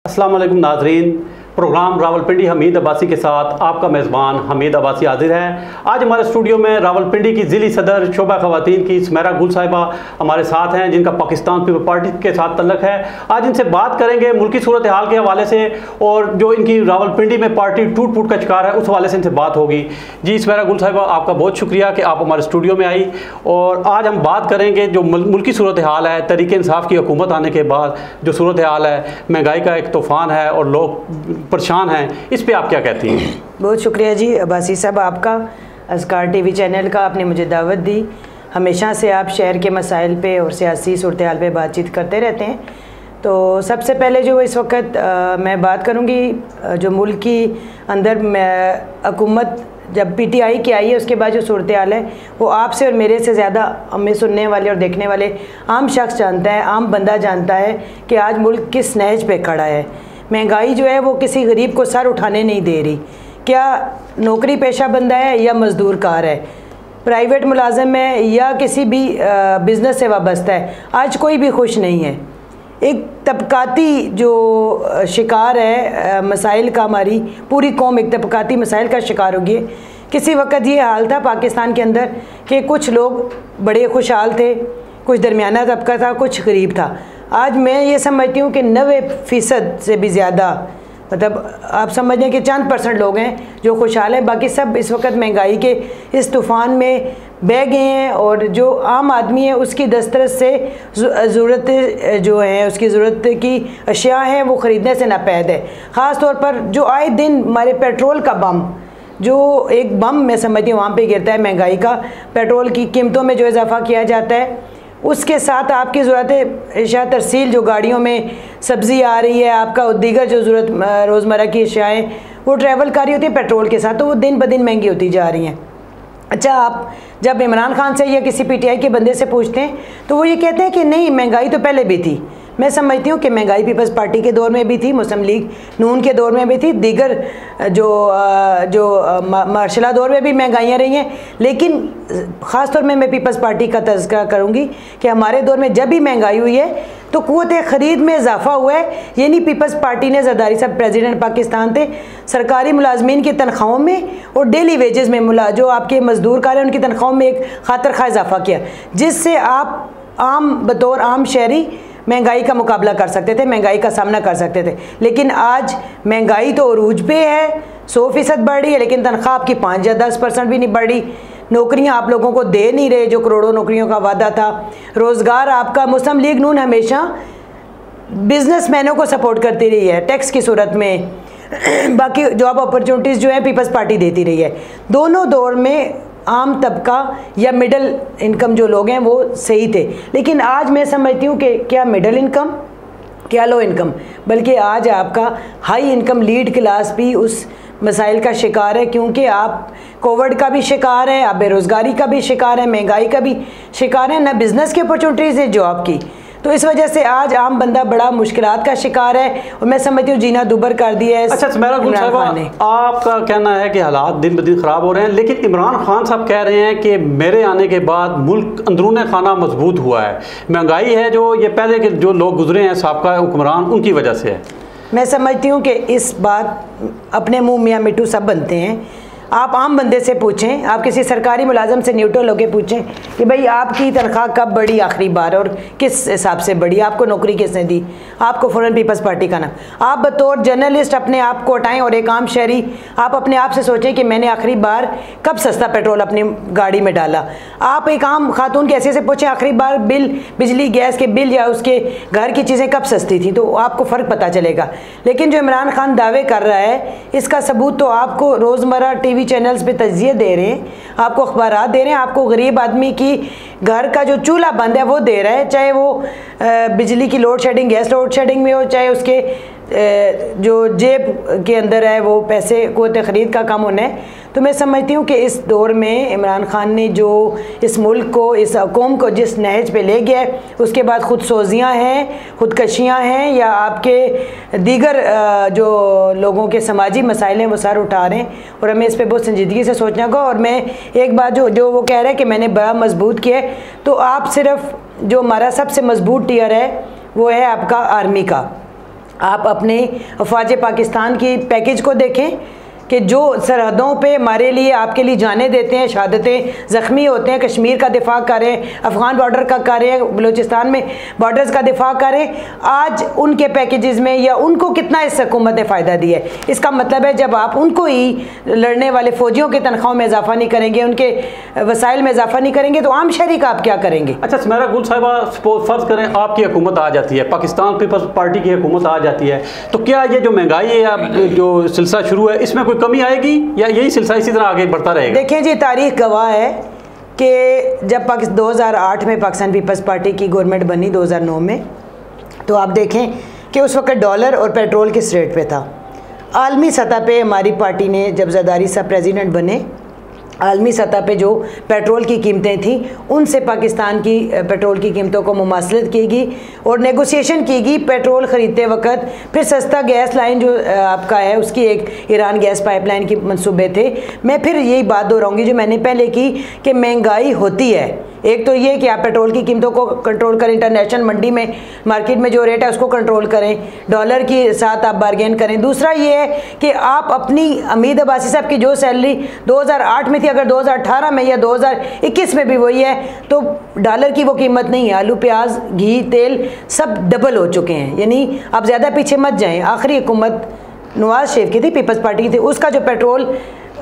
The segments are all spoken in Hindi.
अस्सलाम वालेकुम नाजरीन। प्रोग्राम रावलपिंडी हमीद अब्बासी के साथ आपका मेज़बान हमीद अब्बासी हाजिर है। आज हमारे स्टूडियो में रावलपिंडी की ज़िली सदर शोबा ख़वातीन की सुमेरा गुल साहिबा हमारे साथ हैं, जिनका पाकिस्तान पीपल पार्टी के साथ तल्लक है। आज इनसे बात करेंगे मुल्की सूरत हाल के हवाले से, और जो इनकी रावलपिंडी में पार्टी टूट फूट का शिकार है उस हवाले से इनसे बात होगी। जी सुमेरा गुल साहिबा, आपका बहुत शुक्रिया कि आप हमारे स्टूडियो में आई। और आज हम बात करेंगे जो मुल्की सूरत हाल है, तहरीक इंसाफ की हुकूमत आने के बाद जो सूरत हाल है, महंगाई का एक तूफ़ान है और लोग परेशान हैं, इस पे आप क्या कहती हैं? बहुत शुक्रिया जी अब्बासी साहब, आपका अस्कार टीवी चैनल का, आपने मुझे दावत दी। हमेशा से आप शहर के मसाइल पे और सियासी सूरत हाल पे बातचीत करते रहते हैं। तो सबसे पहले जो इस वक्त मैं बात करूँगी, जो मुल्क की अंदर हुकूमत जब PTI की आई है उसके बाद जो सूरत हाल है वो आपसे और मेरे से ज़्यादा हमें सुनने वाले और देखने वाले आम शख्स जानता है, आम बंदा जानता है कि आज मुल्क किस नहज पे खड़ा है। महंगाई जो है वो किसी गरीब को सर उठाने नहीं दे रही। क्या नौकरी पेशा बंदा है या मज़दूर कार है, प्राइवेट मुलाजिम है या किसी भी बिज़नेस से वाबस्ता है, आज कोई भी खुश नहीं है। एक तबकाती जो शिकार है मसाइल का, हमारी पूरी कौम एक तबकाती मसाइल का शिकार होगी। किसी वक्त ये हाल था पाकिस्तान के अंदर कि कुछ लोग बड़े खुशहाल थे, कुछ दरमियाना तबका था, कुछ गरीब था। आज मैं ये समझती हूँ कि 90% से भी ज़्यादा, मतलब आप समझ लें कि चंद % लोग हैं जो खुशहाल हैं, बाकी सब इस वक्त महंगाई के इस तूफ़ान में बह गए हैं। और जो आम आदमी है उसकी दस्तरस से ज़रूरत जो है, उसकी ज़रूरत की अशिया हैं वो ख़रीदने से नापैद है। ख़ास तौर पर जो आए दिन हमारे पेट्रोल का बम, जो एक बम मैं समझती हूँ वहाँ पे गिरता है महंगाई का, पेट्रोल की कीमतों में जो इजाफ़ा किया जाता है, उसके साथ आपकी ज़रूरत अशिया तरसील, जो गाड़ियों में सब्ज़ी आ रही है, आपका दीगर जो ज़रूरत रोज़मर्रा की अशियाएँ वो ट्रैवल कर रही होती है पेट्रोल के साथ, तो वो दिन ब दिन महंगी होती जा रही हैं। अच्छा, आप जब इमरान खान से या किसी PTI के बंदे से पूछते हैं तो वो ये कहते हैं कि नहीं, महंगाई तो पहले भी थी। मैं समझती हूँ कि महंगाई पीपल्स पार्टी के दौर में भी थी, मुस्लिम लीग नून के दौर में भी थी, दीगर जो मार्शला दौर में भी महंगाइयाँ रही हैं। लेकिन ख़ास तौर में मैं पीपल्स पार्टी का तज़किरा करूँगी कि हमारे दौर में जब भी महंगाई हुई है तो क़ुव्वत ख़रीद में इजाफ़ा हुआ है। यानी पीपल्स पार्टी ने, ज़रदारी साहब प्रेसिडेंट पाकिस्तान थे, सरकारी मुलाजमीन की तनख्वाहों में और डेली वेजेस में जो आपके मज़दूर कार हैं उनकी तनख्वाहों में एक खातर खा इजाफ़ा किया, जिससे आप बतौर आम शहरी महंगाई का मुकाबला कर सकते थे, महंगाई का सामना कर सकते थे। लेकिन आज महंगाई तो अरूज पे है, 100% बढ़ रही है, लेकिन तनख्वाह आपकी 5 या 10% भी नहीं बढ़ रही। नौकरियां आप लोगों को दे नहीं रहे जो करोड़ों नौकरियों का वादा था। रोज़गार आपका, मुस्लिम लीग नून हमेशा बिजनेसमैनों को सपोर्ट करती रही है टैक्स की सूरत में, बाकी जॉब अपॉर्चुनिटीज़ जो है पीपल्स पार्टी देती रही है। दोनों दौर में आम तबका या मिडल इनकम जो लोग हैं वो सही थे। लेकिन आज मैं समझती हूँ कि क्या मिडल इनकम, क्या लो इनकम, बल्कि आज आपका हाई इनकम लीड क्लास भी उस मसाइल का शिकार है, क्योंकि आप कोविड का भी शिकार है, आप बेरोज़गारी का भी शिकार है, महंगाई का भी शिकार है, ना बिज़नेस की अपॉर्चुनिटीज़ है जॉब की। तो इस वजह से आज आम बंदा बड़ा मुश्किलात का शिकार है और मैं समझती हूँ जीना दुबर कर दिया है। अच्छा सुमेरा गुल साहिबा, आपका कहना है कि हालात दिन ब दिन ख़राब हो रहे हैं, लेकिन इमरान खान साहब कह रहे हैं कि मेरे आने के बाद मुल्क अंदरूनी खाना मजबूत हुआ है। महंगाई है जो ये पहले के जो लोग गुजरे हैं साबका हुक्मरान, उनकी वजह से है। मैं समझती हूँ कि इस बात अपने मुँह मियाँ मिट्टू सब बनते हैं। आप आम बंदे से पूछें, आप किसी सरकारी मुलाजम से न्यूट्रल होकर पूछें कि भाई आपकी तनख्वाह कब बढ़ी आखिरी बार और किस हिसाब से बढ़ी, आपको नौकरी किसने दी, आपको फ़ौरन पीपल्स पार्टी का नाम। आप बतौर जर्नलिस्ट अपने आप को हटाएं और एक आम शहरी आप अपने आप से सोचें कि मैंने आखिरी बार कब सस्ता पेट्रोल अपनी गाड़ी में डाला। आप एक आम खातून के ऐसे से पूछें आखिरी बार बिल, बिजली गैस के बिल या उसके घर की चीज़ें कब सस्ती थी, तो आपको फ़र्क पता चलेगा। लेकिन जो इमरान खान दावे कर रहा है इसका सबूत तो आपको रोज़मर्रा टीवी चैनल्स पे तजिए दे रहे हैं, आपको अखबारात दे रहे हैं, आपको गरीब आदमी की घर का जो चूल्हा बंद है वो दे रहा है, चाहे वो बिजली की load shedding, gas load shedding में हो, चाहे उसके जो जेब के अंदर है वो पैसे क़ुव्वत ख़रीद का कम होना है। तो मैं समझती हूँ कि इस दौर में इमरान खान ने जो इस मुल्क को, इस कौम को जिस नहज पे ले गया है, उसके बाद खुद सोजियाँ हैं, खुदकशियाँ हैं या आपके दीगर जो लोगों के समाजी मसाइल हैं वो सर उठा रहे हैं और हमें इस पर बहुत संजीदगी से सोचना होगा। और मैं एक बात जो वो कह रहे हैं कि मैंने बड़ा मजबूत किया है, तो आप सिर्फ जो हमारा सबसे मजबूत टियर है वो है आपका आर्मी का। आप अपने अफवाज पाकिस्तान की पैकेज को देखें कि जो सरहदों पे हमारे लिए आपके लिए जाने देते हैं, शहादतें ज़ख्मी होते हैं, कश्मीर का दिफा करें, अफ़गान बॉर्डर का करें, बलूचिस्तान में बॉर्डर्स का दिफा करें, आज उनके पैकेजेस में या उनको कितना इस हुकूमत ने फ़ायदा दिया है। इसका मतलब है जब आप उनको ही लड़ने वाले फ़ौजियों की तनख्वाहों में इजाफा नहीं करेंगे, उनके वसाइल में इजाफा नहीं करेंगे, तो आम शहरी का आप क्या करेंगे। अच्छा सुमेरा गुल साहिबा, फ़र्ज़ करें आपकी हुकूमत आ जाती है, पाकिस्तान पीपल्स पार्टी की हुकूमत आ जाती है, तो क्या ये जो महंगाई है या जो सिलसिला शुरू है इसमें कोई कमी आएगी या यही सिलसिला इसी तरह आगे बढ़ता रहेगा? देखें जी, तारीख गवाह है कि जब 2008 में पाकिस्तान पीपल्स पार्टी की गवर्नमेंट बनी 2009 में, तो आप देखें कि उस वक्त डॉलर और पेट्रोल किस रेट पे था। आलमी सतह पे हमारी पार्टी ने जब ज़रदारी साहब प्रेसिडेंट बने, आलमी सतह पे जो पेट्रोल की कीमतें थीं उनसे पाकिस्तान की पेट्रोल की कीमतों को मुमासलत की गई और नेगोशिएशन की गई पेट्रोल ख़रीदते वक्त। फिर सस्ता गैस लाइन जो आपका है उसकी एक ईरान गैस पाइपलाइन की मंसूबे थे। मैं फिर यही बात दोहराऊंगी जो मैंने पहले की कि महंगाई होती है, एक तो ये कि आप पेट्रोल की कीमतों को कंट्रोल करें, इंटरनेशनल मंडी में मार्केट में जो रेट है उसको कंट्रोल करें, डॉलर के साथ आप बार्गेन करें। दूसरा ये है कि आप अपनी हमीद अब्बासी साहब की जो सैलरी 2008 में थी, अगर 2018 में या 2021 में भी वही है तो डॉलर की वो कीमत नहीं है। आलू, प्याज, घी, तेल सब डबल हो चुके हैं, यानी आप ज़्यादा पीछे मत जाएँ। आखिरी हुकूमत नवाज शरीफ की थी, पीपल्स पार्टी की थी, उसका जो पेट्रोल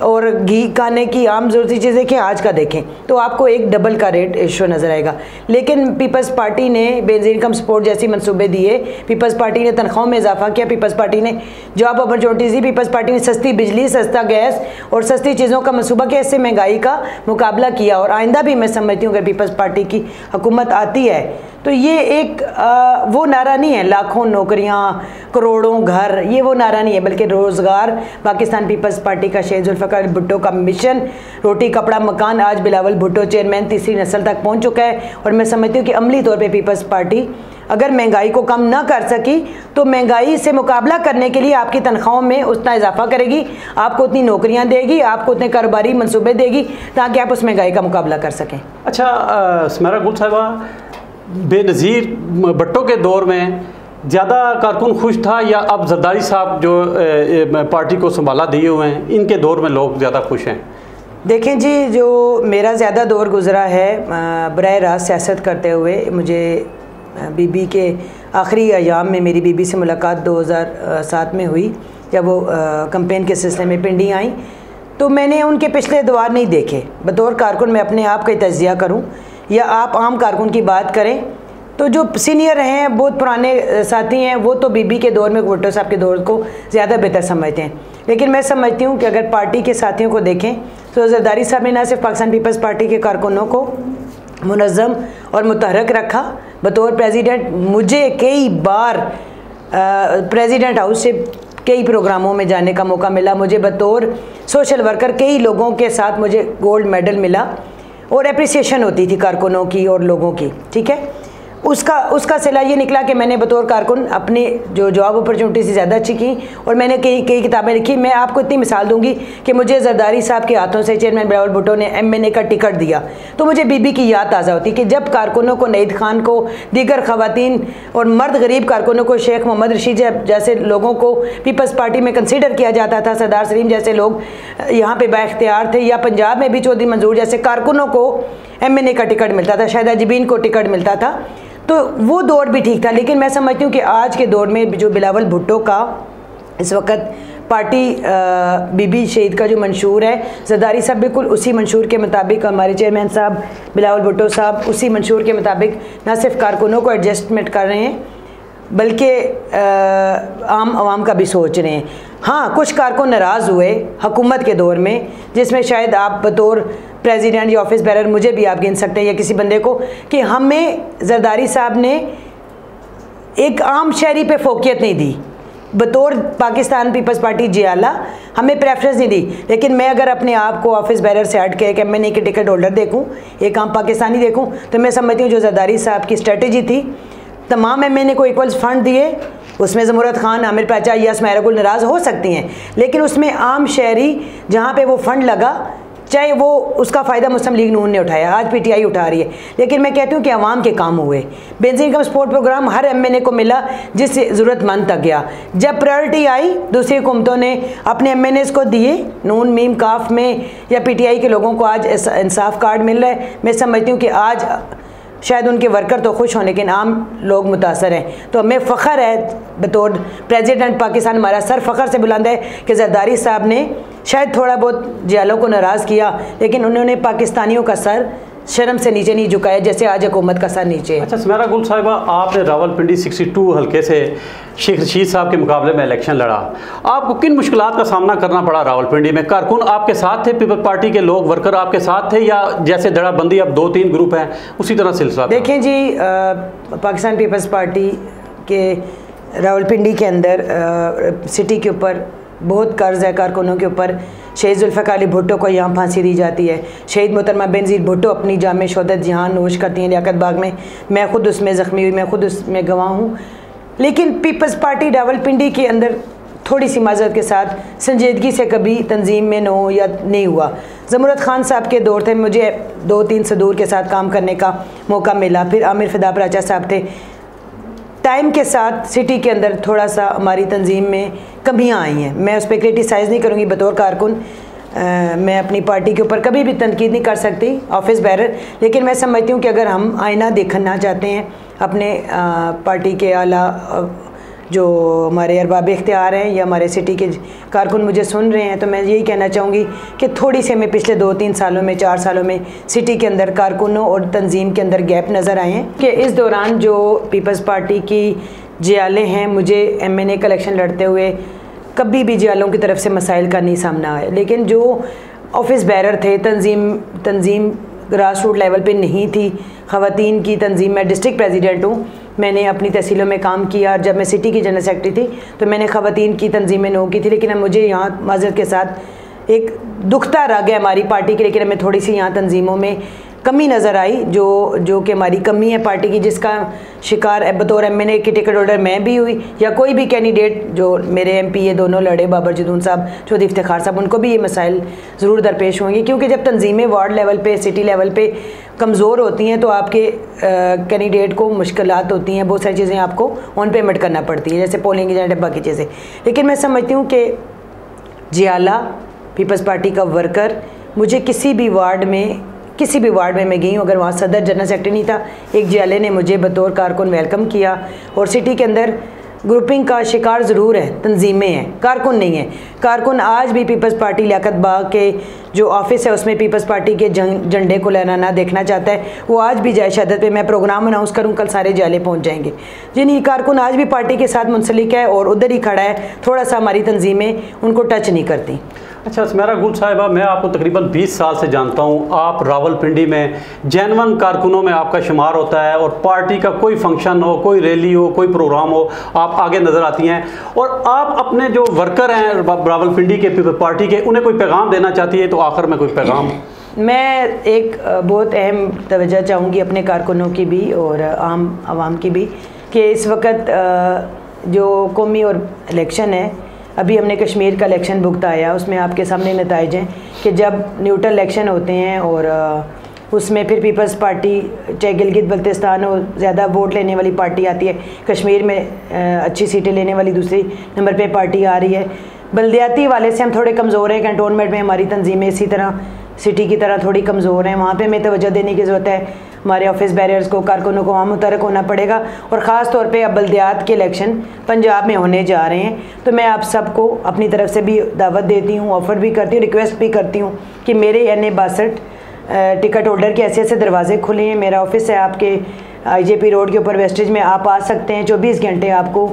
और घी खाने की आम ज़रूरती चीज़ देखें, आज का देखें तो आपको एक डबल का रेट इशू नज़र आएगा। लेकिन पीपल्स पार्टी ने बेनज़ीर इनकम सपोर्ट जैसी मंसूबे दिए, पीपल्स पार्टी ने तनख्वाहों में इजाफा किया, पीपल्स पार्टी ने जॉब अपॉर्चुनिटीज़ दी, पीपल्स पार्टी ने सस्ती बिजली, सस्ता गैस और सस्ती चीज़ों का मनसूबा किया, इससे महंगाई का मुकाबला किया। और आइंदा भी मैं समझती हूँ अगर पीपल्स पार्टी की हुकूमत आती है तो ये एक वो नारा नहीं है लाखों नौकरियाँ, करोड़ों घर, ये वो नारा नहीं है, बल्कि रोज़गार। पाकिस्तान पीपल्स पार्टी का शेख जुल्फ़िकार भुट्टो का मिशन रोटी कपड़ा मकान आज बिलावल भुट्टो चेयरमैन तीसरी नस्ल तक पहुंच चुका है। और मैं समझती हूँ कि अमली तौर पे पीपल्स पार्टी अगर महंगाई को कम ना कर सकी तो महंगाई से मुकाबला करने के लिए आपकी तनख्वाहों में उतना इजाफा करेगी, आपको उतनी नौकरियां देगी, आपको उतने कारोबारी मंसूबे देगी ताकि आप उस महंगाई का मुकाबला कर सकें। अच्छा सुमेरा गुल साहिबा, बेनज़ीर भुट्टो के दौर में ज़्यादा कारकुन खुश था या अब जरदारी साहब जो पार्टी को संभाला दिए हुए हैं इनके दौर में लोग ज़्यादा खुश हैं? देखें जी, जो मेरा ज़्यादा दौर गुज़रा है बराह रास्त सियासत करते हुए, मुझे बीबी के आखिरी अयाम में मेरी बीबी से मुलाकात 2007 में हुई जब वो कैंपेन के सिलसिले में पिंडी आई, तो मैंने उनके पिछले दौर नहीं देखे। बतौर कारकुन मैं अपने आप का तजिया करूं या आप आम कारकुन की बात करें तो जो सीनियर हैं, बहुत पुराने साथी हैं, वो तो बीबी के दौर में भुट्टो साहब के दौर को ज़्यादा बेहतर समझते हैं। लेकिन मैं समझती हूँ कि अगर पार्टी के साथियों को देखें तो जरदारी साहब ने न सिर्फ पाकिस्तान पीपल्स पार्टी के कारकुनों को मुनज़्ज़म और मुतहरक रखा, बतौर प्रेसिडेंट मुझे कई बार प्रेसिडेंट हाउस से कई प्रोग्रामों में जाने का मौका मिला, मुझे बतौर सोशल वर्कर कई लोगों के साथ मुझे गोल्ड मेडल मिला और अप्रिसिएशन होती थी कारकुनों की और लोगों की, ठीक है। उसका सिला ये निकला कि मैंने बतौर कारकुन अपनी जो जॉब अपॉर्चुनिटी से ज़्यादा अच्छी की और मैंने कई किताबें लिखी। मैं आपको इतनी मिसाल दूंगी कि मुझे जरदारी साहब के हाथों से चेयरमैन बिलावल भुट्टो ने MNA का टिकट दिया तो मुझे बीबी की याद ताज़ा होती कि जब कारकुनों को, नईद खान को, दीगर ख़वातीन और मर्द गरीब कारकुनों को, शेख मोहम्मद रशीद जैसे लोगों को पीपल्स पार्टी में कंसिडर किया जाता था, सरदार सलीम जैसे लोग यहाँ पर बाइख्तियार थे, या पंजाब में भी चौधरी मंजूर जैसे कारकुनों को MNA का टिकट मिलता था, शाहिदा जबीन को टिकट मिलता था, तो वो दौर भी ठीक था। लेकिन मैं समझती हूँ कि आज के दौर में जो बिलावल भुट्टो का इस वक्त पार्टी बीबी शहीद का जो मंशूर है, जरदारी साहब बिल्कुल उसी मंशूर के मुताबिक, हमारे चेयरमैन साहब बिलावल भुट्टो साहब उसी मंशूर के मुताबिक न सिर्फ कारकुनों को एडजस्टमेंट कर रहे हैं बल्कि आम आवाम का भी सोच रहे हैं। हाँ, कुछ कारकुन नाराज़ हुए हुकूमत के दौर में, जिसमें शायद आप बतौर प्रेसिडेंट या ऑफिस बेरर मुझे भी आप गिन सकते हैं या किसी बंदे को, कि हमें जरदारी साहब ने एक आम शहरी पे फोकियत नहीं दी, बतौर पाकिस्तान पीपल्स पार्टी जियाला हमें प्रेफरेंस नहीं दी। लेकिन मैं अगर अपने आप को ऑफिस बेरर से हट के एक MNA के टिकट होल्डर देखूँ, एक आम पाकिस्तानी देखूँ, तो मैं समझती हूँ जो जरदारी साहब की स्ट्रेटजी थी, तमाम MNA को इक्वल्स फंड दिए, उसमें ज़मुरत खान, आमिर पाचा या स्माइरा गुल नाराज़ हो सकती हैं, लेकिन उसमें आम शहरी जहाँ पे वो फ़ंड लगा, चाहे वो उसका फ़ायदा मुस्लिम लीग नून ने उठाया, आज PTI उठा रही है, लेकिन मैं कहती हूँ कि अवाम के काम हुए। बेंजीन कम सपोर्ट प्रोग्राम हर MNA को मिला जिस ज़रूरतमंद तक गया। जब प्रायोरिटी आई दूसरी हुकूमतों ने अपने MNAs को दिए, नून मीम काफ में या PTI के लोगों को आज इंसाफ कार्ड मिल रहा है। मैं समझती हूँ कि आज शायद उनके वर्कर तो खुश हों लेकिन आम लोग मुतासर हैं। तो हमें फ़ख्र है बतौर प्रेसिडेंट पाकिस्तान, हमारा सर फ़ख्र से बुलंद है कि जरदारी साहब ने शायद थोड़ा बहुत जियालों को नाराज़ किया, लेकिन उन्होंने पाकिस्तानियों का सर शर्म से नीचे नहीं झुकाया जैसे आज हुकूमत का सर नीचे है। अच्छा सुमेरा गुल साहिबा, आपने रावलपिंडी 62 हल्के से शेख रशीद साहब के मुकाबले में इलेक्शन लड़ा। आपको किन मुश्किलात का सामना करना पड़ा रावलपिंडी में? कारकुन आपके साथ थे, पीपल्स पार्टी के लोग वर्कर आपके साथ थे, या जैसे दड़ाबंदी अब 2-3 ग्रुप हैं उसी तरह सिलसिला? देखें जी, पाकिस्तान पीपल्स पार्टी के रावलपिंडी के अंदर सिटी के ऊपर बहुत कर्ज है कारकुनों के ऊपर। शहीद जुल्फ़िकार अली भुट्टो को यहाँ फांसी दी जाती है। शहीद मोहतरमा बेनज़ीर भुट्टो अपनी जाम शहादत यहाँ नोश करती हैं लियाकत बाग में। मैं ख़ुद उसमें ज़ख्मी हुई, मैं ख़ुद उसमें गवाह हूँ। लेकिन पीपल्स पार्टी रावलपिंडी के अंदर थोड़ी सी माजरत के साथ संजीदगी से कभी तंजीम में न हो या नहीं हुआ। ज़मरुद खान साहब के दौर थे, मुझे 2-3 सदूर के साथ काम करने का मौका मिला। फिर आमिर फिदा पराचा साहब थे। टाइम के साथ सिटी के अंदर थोड़ा सा हमारी तंजीम में कमियां आई हैं। मैं उस पर क्रिटिसाइज़ नहीं करूँगी बतौर कारकुन। मैं अपनी पार्टी के ऊपर कभी भी तनकीद नहीं कर सकती ऑफिस बैरर, लेकिन मैं समझती हूँ कि अगर हम आईना देखना चाहते हैं अपने पार्टी के आला जो हमारे अरबाब इख्तियार हैं या हमारे सिटी के कारकुन मुझे सुन रहे हैं, तो मैं यही कहना चाहूँगी कि थोड़ी से हमें पिछले 2-3 सालों में 4 सालों में सिटी के अंदर कारकुनों और तंजीम के अंदर गैप नज़र आए हैं कि इस दौरान जो पीपल्स पार्टी की जियाले हैं, मुझे MNA का इलेक्शन लड़ते हुए कभी भी जियालों की तरफ से मसाइल का नहीं सामना आया। लेकिन जो ऑफिस बैरर थे, तंजीम ग्रास रूट लेवल पे नहीं थी, ख़वातीन की तंजीम, मैं डिस्ट्रिक्ट प्रेसिडेंट हूँ, मैंने अपनी तहसीलों में काम किया। और जब मैं सिटी की जनरल सेक्रेटरी थी तो मैंने ख़वातीन की तंजीमें नो की थी। लेकिन अब मुझे यहाँ माज़रत के साथ एक दुखता रह गया हमारी पार्टी के, लेकिन हमें थोड़ी सी यहाँ तंजीमों में कमी नज़र आई जो कि हमारी कमी है पार्टी की, जिसका शिकार बतौर MNA की टिकट होल्डर मैं भी हुई या कोई भी कैंडिडेट जो मेरे MP ये दोनों लड़े, बाबर जदून साहब, चौधरी इफ्तिखार साहब, उनको भी ये मसाइल ज़रूर दरपेश होंगे। क्योंकि जब तंजीमें वार्ड लेवल पे, सिटी लेवल पे कमज़ोर होती हैं तो आपके कैंडिडेट को मुश्किलात होती हैं, बहुत सारी चीज़ें आपको ऑन पेमेंट करना पड़ती है, जैसे पोलिंग एजेंट, बाकी चीज़ें। लेकिन मैं समझती हूँ कि जियाला पीपल्स पार्टी का वर्कर, मुझे किसी भी वार्ड में मैं गई हूँ, अगर वहाँ सदर जनरल सेक्रेटरी नहीं था, एक जियाले ने मुझे बतौर कारकुन वेलकम किया। और सिटी के अंदर ग्रुपिंग का शिकार ज़रूर है, तंजीमें हैं, कारकुन नहीं है। कारकुन आज भी पीपल्स पार्टी लियाकत बाग के जो ऑफिस है उसमें पीपल्स पार्टी के झंडे को लहराना देखना चाहता है, वो आज भी जाए शहादत पे मैं प्रोग्राम अनाउंस करूँ, कल सारे जाले पहुँच जाएंगे। जिन कारकुन आज भी पार्टी के साथ मुंसलिक है और उधर ही खड़ा है, थोड़ा सा हमारी तंजीमें उनको टच नहीं करती। अच्छा सुमेरा गुल साहिबा, मैं आपको तकरीबन 20 साल से जानता हूँ। आप रावलपिंडी में जेनवन कारकुनों में आपका शुमार होता है और पार्टी का कोई फंक्शन हो, कोई रैली हो, कोई प्रोग्राम हो, आप आगे नज़र आती हैं। और आप अपने जो वर्कर हैं रावलपिंडी के पार्टी के, उन्हें कोई पैगाम देना चाहती है, तो आखिर में कोई पैगाम? मैं एक बहुत अहम तवज्जो चाहूँगी अपने कारकुनों की भी और आम आवाम की भी कि इस वक्त जो कौमी और इलेक्शन है, अभी हमने कश्मीर का इलेक्शन भुगताया, उसमें आपके सामने नताइज हैं कि जब न्यूट्रल इलेक्शन होते हैं और उसमें फिर पीपल्स पार्टी, चाहे गिलगित बल्तिस्तान हो, ज़्यादा वोट लेने वाली पार्टी आती है। कश्मीर में अच्छी सीटें लेने वाली दूसरी नंबर पे पार्टी आ रही है। बल्दियाती वाले से हम थोड़े कमज़ोर हैं, कंटोनमेंट में हमारी तंजीमें इसी तरह सिटी की तरह थोड़ी कमज़ोर हैं, वहाँ पे हमें तवज्जो देने की ज़रूरत है। हमारे ऑफिस बैरियर्स को, कारकुनों को वहाँ मुतहरक होना पड़ेगा। और ख़ास तौर पे अब बल्दियात के इलेक्शन पंजाब में होने जा रहे हैं, तो मैं आप सबको अपनी तरफ से भी दावत देती हूँ, ऑफ़र भी करती हूँ, रिक्वेस्ट भी करती हूँ कि मेरे NA 62 टिकट होल्डर के ऐसे दरवाजे खुले हैं। मेरा ऑफिस है आपके IJP रोड के ऊपर वेस्टेज में, आप आ सकते हैं। 24 घंटे आपको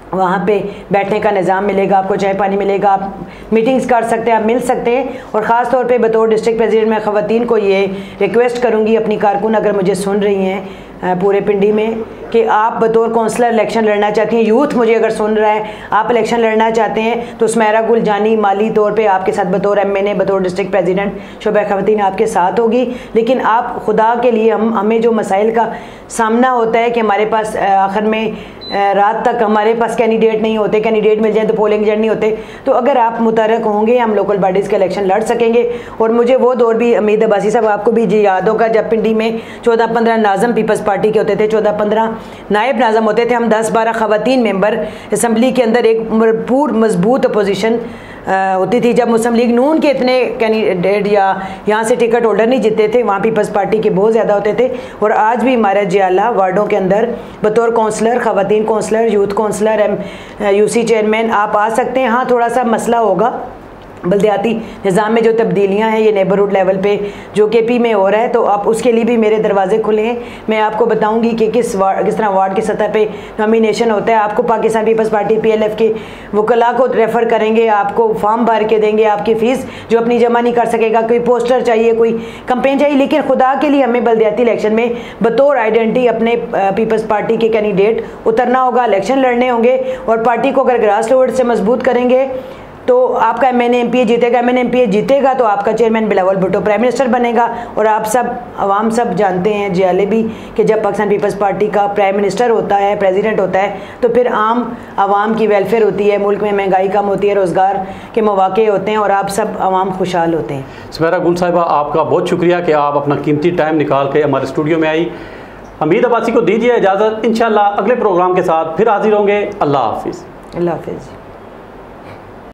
वहाँ पे बैठने का निज़ाम मिलेगा, आपको चाय पानी मिलेगा, आप मीटिंग्स कर सकते हैं, आप मिल सकते हैं। और ख़ास तौर पे बतौर डिस्ट्रिक्ट प्रेसिडेंट मैं ख़वातीन को ये रिक्वेस्ट करूँगी, अपनी कारकुन अगर मुझे सुन रही हैं पूरे पिंडी में, कि आप बतौर कौंसलर इलेक्शन लड़ना चाहती हैं, यूथ मुझे अगर सुन रहा है, आप इलेक्शन लड़ना चाहते हैं तो सुमेरा गुल जानी माली तौर पे आपके साथ बतौर MNA, बतौर डिस्ट्रिक्ट प्रेसिडेंट शोबा खवातीन आपके साथ होगी। लेकिन आप खुदा के लिए हमें जो मसाइल का सामना होता है कि हमारे पास आखिर में रात तक हमारे पास कैंडिडेट नहीं होते, कैंडिडेट मिल जाए तो पोलिंग एजेंट नहीं होते, तो अगर आप मुतहरक होंगे हम लोकल बॉडीज़ का इलेक्शन लड़ सकेंगे। और मुझे वो दौर भी हमीद अब्बासी साहब आपको भी जी याद होगा जब पिंडी में 14-15 नाज़म पीपल्स पार्टी के होते थे, 14-15 नायब नाज़म होते थे, हम 10-12 ख़वातीन मेंबर असम्बली के अंदर एक भरपूर मजबूत अपोजिशन होती थी। जब मुस्लिम लीग नून के इतने कैंडिडेट या यहाँ से टिकट होल्डर नहीं जीतते थे, वहाँ पीपल्स पार्टी के बहुत ज़्यादा होते थे। और आज भी हमारे जियाला वार्डों के अंदर बतौर काउंसलर, ख़वातीन counsellor, youth counsellor, UC chairman आप आ सकते हैं। हाँ, थोड़ा सा मसला होगा बल्दियाती निज़ाम में जो तब्दीलियाँ हैं, ये नेबरहुड लेवल पे जो KP में हो रहा है, तो आप उसके लिए भी मेरे दरवाजे खुले हैं। मैं आपको बताऊंगी कि किस तरह वार्ड की सतह पे नॉमिनेशन होता है। आपको पाकिस्तान पीपल्स पार्टी PLF के वकला को रेफ़र करेंगे, आपको फॉर्म भर के देंगे, आपकी फ़ीस जो अपनी जमा नहीं कर सकेगा, कोई पोस्टर चाहिए, कोई कंपेन चाहिए, लेकिन खुदा के लिए हमें बल्दियाती इलेक्शन में बतौर आइडेंटिटी अपने पीपल्स पार्टी के कैंडिडेट उतरना होगा, इलेक्शन लड़ने होंगे। और पार्टी को अगर ग्रास रूट से मजबूत करेंगे तो आपका MNA MPA जीतेगा, MNA MPA जीतेगा तो आपका chairman Bilawal Bhutto prime minister बनेगा। और आप सब आवाम सब जानते हैं, जियाले भी, कि जब पाकिस्तान पीपल्स पार्टी का प्राइम मिनिस्टर होता है, प्रेसिडेंट होता है, तो फिर आम आवाम की वेलफेयर होती है, मुल्क में महंगाई कम होती है, रोज़गार के मौके होते हैं और आप सब आवाम खुशहाल होते हैं। सुमेरा गुल साहिबा, आपका बहुत शुक्रिया कि आप अपना कीमती टाइम निकाल के हमारे स्टूडियो में आई। हमीद अब्बासी को दीजिए इजाज़त, इंशाल्लाह अगले प्रोग्राम के साथ फिर हाजिर होंगे। अल्लाह हाफिज़। अल्लाह हाफिज़।